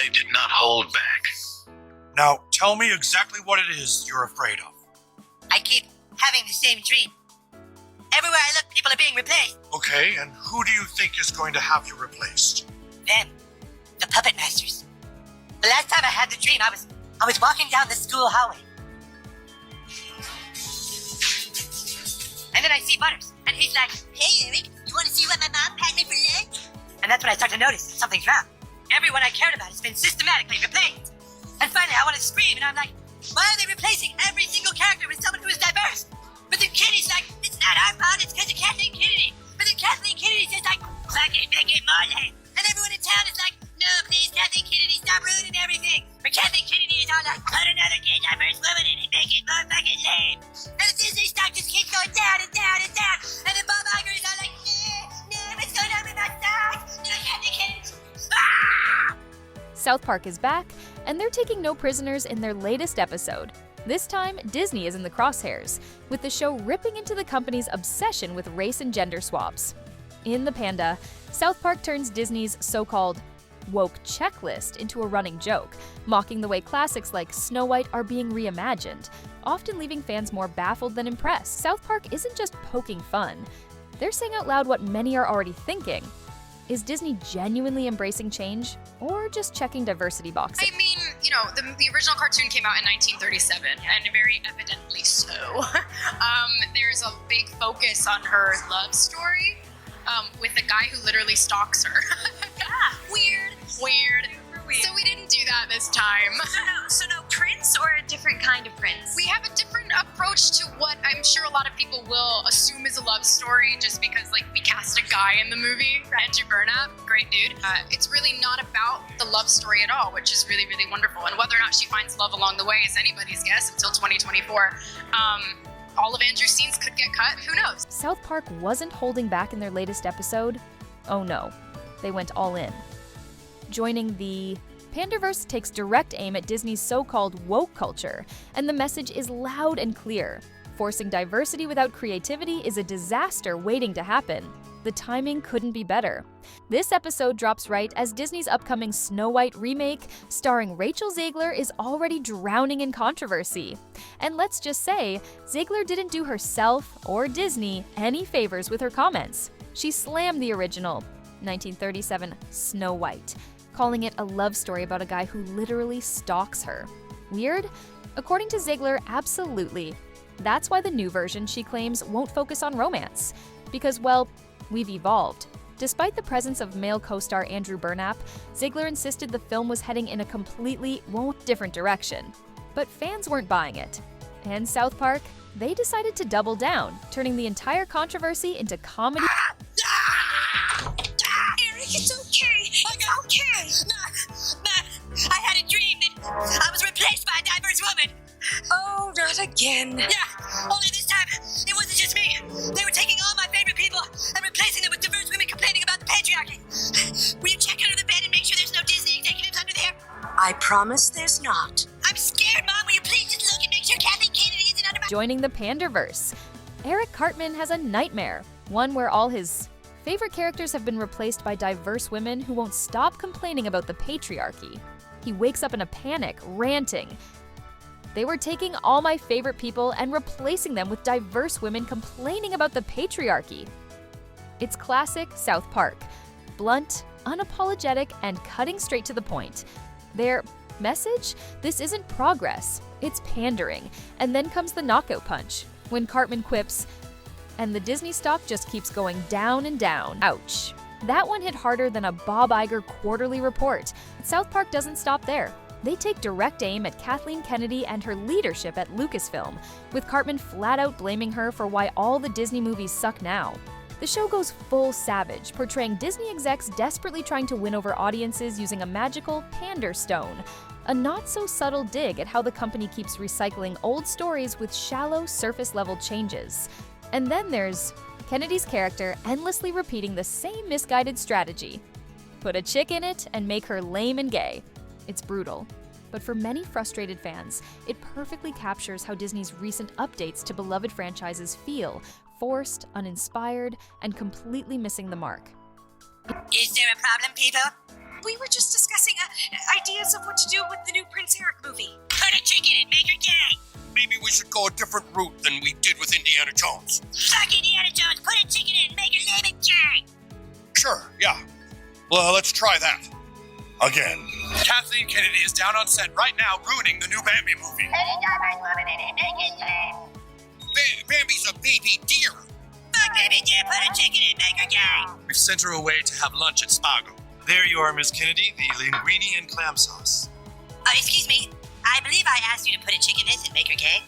They did not hold back. Now, tell me exactly what it is you're afraid of. I keep having the same dream. Everywhere I look, people are being replaced. Okay, and who do you think is going to have you replaced? Them. The puppet masters. The last time I had the dream, I was walking down the school hallway. And then I see Butters, and he's like, "Hey, Eric, you want to see what my mom had me for lunch?" And that's when I start to notice something's wrong. Everyone I cared about has been systematically replaced. And finally, I want to scream, and I'm like, why are they replacing every single character with someone who is diverse? But then Kennedy's like, it's not our fault, it's because of Kathleen Kennedy. But then Kathleen Kennedy's just like, fuck it, make it more lame. And everyone in town is like, no, please, Kathleen Kennedy, stop ruining everything. But Kathleen Kennedy is all like, put another gay diverse woman in and make it more fucking lame. And the Disney stock just keeps going down and down and down. And then Bob Iger is all like, no, what's going on with my stock? No, Kathleen Kennedy. Ah! South Park is back, and they're taking no prisoners in their latest episode. This time, Disney is in the crosshairs, with the show ripping into the company's obsession with race and gender swaps. In The Panda, South Park turns Disney's so-called woke checklist into a running joke, mocking the way classics like Snow White are being reimagined, often leaving fans more baffled than impressed. South Park isn't just poking fun. They're saying out loud what many are already thinking. Is Disney genuinely embracing change, or just checking diversity boxes? I mean, the original cartoon came out in 1937, and very evidently so. There's a big focus on her love story with a guy who literally stalks her. Weird. So we didn't do that this time. So no prince, or a different kind of prince? We have a different approach to what I'm sure a lot of people will assume is a love story, just because we cast a guy in the movie, Andrew Burnap, great dude. It's really not about the love story at all, which is really, really wonderful. And whether or not she finds love along the way is anybody's guess until 2024. All of Andrew's scenes could get cut, who knows? South Park wasn't holding back in their latest episode. Oh no, they went all in. Joining the Panderverse takes direct aim at Disney's so-called woke culture, and the message is loud and clear. Forcing diversity without creativity is a disaster waiting to happen. The timing couldn't be better. This episode drops right as Disney's upcoming Snow White remake, starring Rachel Zegler, is already drowning in controversy. And let's just say, Zegler didn't do herself or Disney any favors with her comments. She slammed the original 1937 Snow White, calling it a love story about a guy who literally stalks her. Weird? According to Zegler, absolutely. That's why the new version, she claims, won't focus on romance. Because, well, we've evolved. Despite the presence of male co-star Andrew Burnap, Zegler insisted the film was heading in a completely, different direction. But fans weren't buying it. And South Park, they decided to double down, turning the entire controversy into comedy. Eric, it's okay. It's okay. No, I had a dream that I was replaced by a diverse woman. Oh, not again. Yeah, only this time, it wasn't just me. They were taking all my favorite people and replacing them with diverse women complaining about the patriarchy. Will you check under the bed and make sure there's no Disney executives under there? I promise there's not. I'm scared, Mom. Will you please just look and make sure Kathleen Kennedy isn't under my... Joining the Panderverse, Eric Cartman has a nightmare, one where all his favorite characters have been replaced by diverse women who won't stop complaining about the patriarchy. He wakes up in a panic, ranting, "They were taking all my favorite people and replacing them with diverse women complaining about the patriarchy." It's classic South Park. Blunt, unapologetic, and cutting straight to the point. Their message? This isn't progress, it's pandering. And then comes the knockout punch, when Cartman quips, "And the Disney stock just keeps going down and down." Ouch. That one hit harder than a Bob Iger quarterly report. South Park doesn't stop there. They take direct aim at Kathleen Kennedy and her leadership at Lucasfilm, with Cartman flat out blaming her for why all the Disney movies suck now. The show goes full savage, portraying Disney execs desperately trying to win over audiences using a magical Pander stone, a not-so-subtle dig at how the company keeps recycling old stories with shallow, surface-level changes. And then there's Kennedy's character endlessly repeating the same misguided strategy. Put a chick in it and make her lame and gay. It's brutal. But for many frustrated fans, it perfectly captures how Disney's recent updates to beloved franchises feel: forced, uninspired, and completely missing the mark. Is there a problem, people? we were just discussing ideas of what to do with the new Prince Eric movie. Put a chicken in, make her gay. Maybe we should go a different route than we did with Indiana Jones. Fuck Indiana Jones, put a chicken in, make her name it gay. Sure, yeah. Well, let's try that. Again. Kathleen Kennedy is down on set right now ruining the new Bambi movie. Any diverse woman in it, make it gay. Bambi's a baby deer. Fuck baby dear, put a chicken in, make her gay. We've sent her away to have lunch at Spago. There you are, Miss Kennedy, the linguine and clam sauce. Excuse me, I believe I asked you to put a chicken in and make her gay.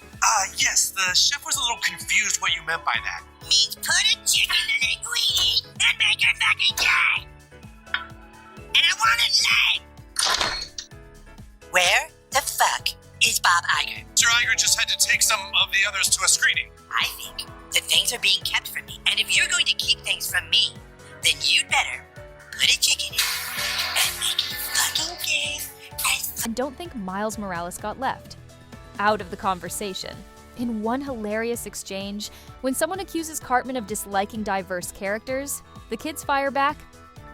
Yes, the chef was a little confused what you meant by that. Means put a chicken in the linguine and make her fucking gay. And I want it late. Where the fuck is Bob Iger? Sir Iger just had to take some of the others to a screening. I think that things are being kept from me. And if you're going to keep things from me, then you'd better put a chicken in and make it fucking gay. And don't think Miles Morales got left out of the conversation. In one hilarious exchange, when someone accuses Cartman of disliking diverse characters, the kids fire back,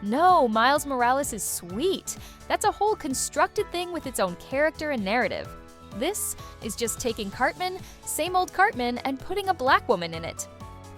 "No, Miles Morales is sweet. That's a whole constructed thing with its own character and narrative. This is just taking Cartman, same old Cartman, and putting a black woman in it."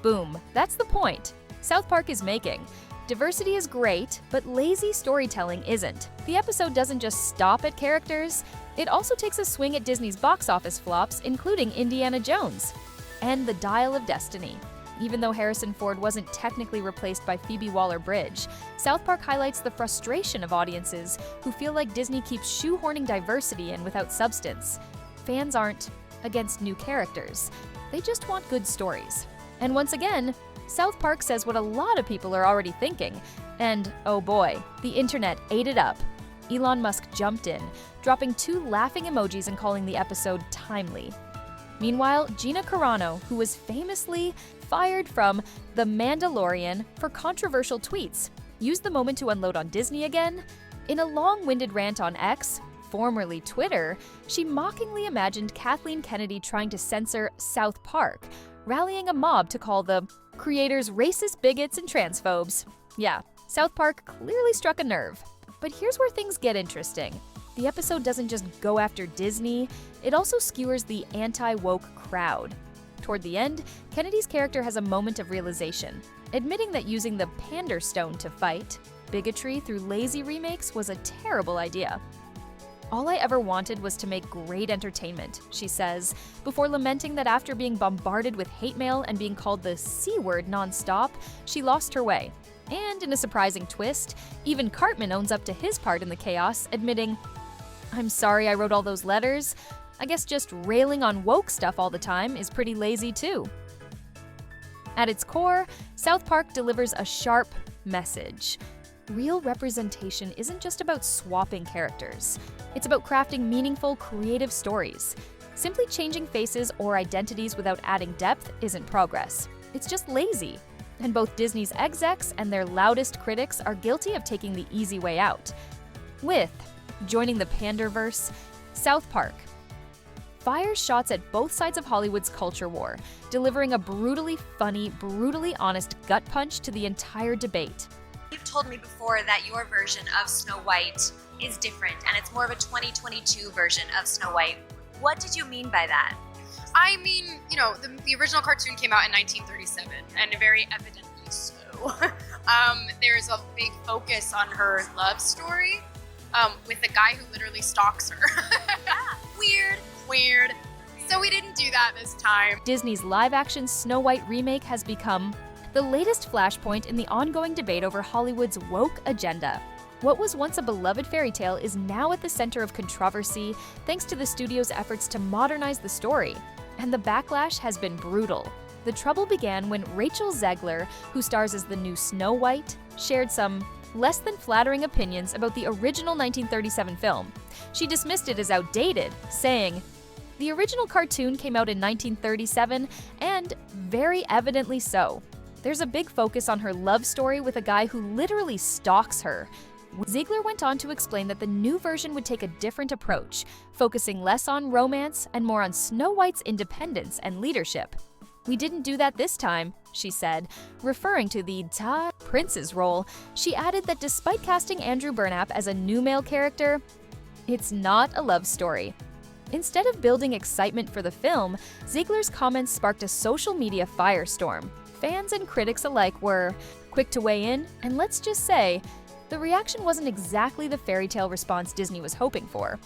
Boom, that's the point South Park is making. Diversity is great, but lazy storytelling isn't. The episode doesn't just stop at characters, it also takes a swing at Disney's box office flops, including Indiana Jones and The Dial of Destiny. Even though Harrison Ford wasn't technically replaced by Phoebe Waller-Bridge, South Park highlights the frustration of audiences who feel like Disney keeps shoehorning diversity in without substance. Fans aren't against new characters, they just want good stories. And once again, South Park says what a lot of people are already thinking, and oh boy, the internet ate it up. Elon Musk jumped in, dropping 2 laughing emojis and calling the episode timely. Meanwhile, Gina Carano, who was famously fired from The Mandalorian for controversial tweets, used the moment to unload on Disney again. In a long-winded rant on X, formerly Twitter, she mockingly imagined Kathleen Kennedy trying to censor South Park, rallying a mob to call the creators racist bigots and transphobes. Yeah, South Park clearly struck a nerve. But here's where things get interesting. The episode doesn't just go after Disney, it also skewers the anti-woke crowd. Toward the end, Kennedy's character has a moment of realization, admitting that using the Pander stone to fight bigotry through lazy remakes was a terrible idea. "All I ever wanted was to make great entertainment," she says, before lamenting that after being bombarded with hate mail and being called the C word nonstop, she lost her way. And in a surprising twist, even Cartman owns up to his part in the chaos, admitting, "I'm sorry I wrote all those letters. I guess just railing on woke stuff all the time is pretty lazy too." At its core, South Park delivers a sharp message. Real representation isn't just about swapping characters. It's about crafting meaningful, creative stories. Simply changing faces or identities without adding depth isn't progress. It's just lazy. And both Disney's execs and their loudest critics are guilty of taking the easy way out. With Joining the Panderverse, South Park fires shots at both sides of Hollywood's culture war, delivering a brutally funny, brutally honest gut punch to the entire debate. You've told me before that your version of Snow White is different, and it's more of a 2022 version of Snow White. What did you mean by that? I mean, you know, the original cartoon came out in 1937, and very evidently so. There's a big focus on her love story with a guy who literally stalks her. Weird. So we didn't do that this time. Disney's live-action Snow White remake has become the latest flashpoint in the ongoing debate over Hollywood's woke agenda. What was once a beloved fairy tale is now at the center of controversy thanks to the studio's efforts to modernize the story. And the backlash has been brutal. The trouble began when Rachel Zegler, who stars as the new Snow White, shared some less than flattering opinions about the original 1937 film. She dismissed it as outdated, saying, "The original cartoon came out in 1937, and very evidently so. There's a big focus on her love story with a guy who literally stalks her." Ziegler went on to explain that the new version would take a different approach, focusing less on romance and more on Snow White's independence and leadership. "We didn't do that this time," she said. Referring to the Prince's role, she added that despite casting Andrew Burnap as a new male character, it's not a love story. Instead of building excitement for the film, Zegler's comments sparked a social media firestorm. Fans and critics alike were quick to weigh in, and let's just say, the reaction wasn't exactly the fairy tale response Disney was hoping for.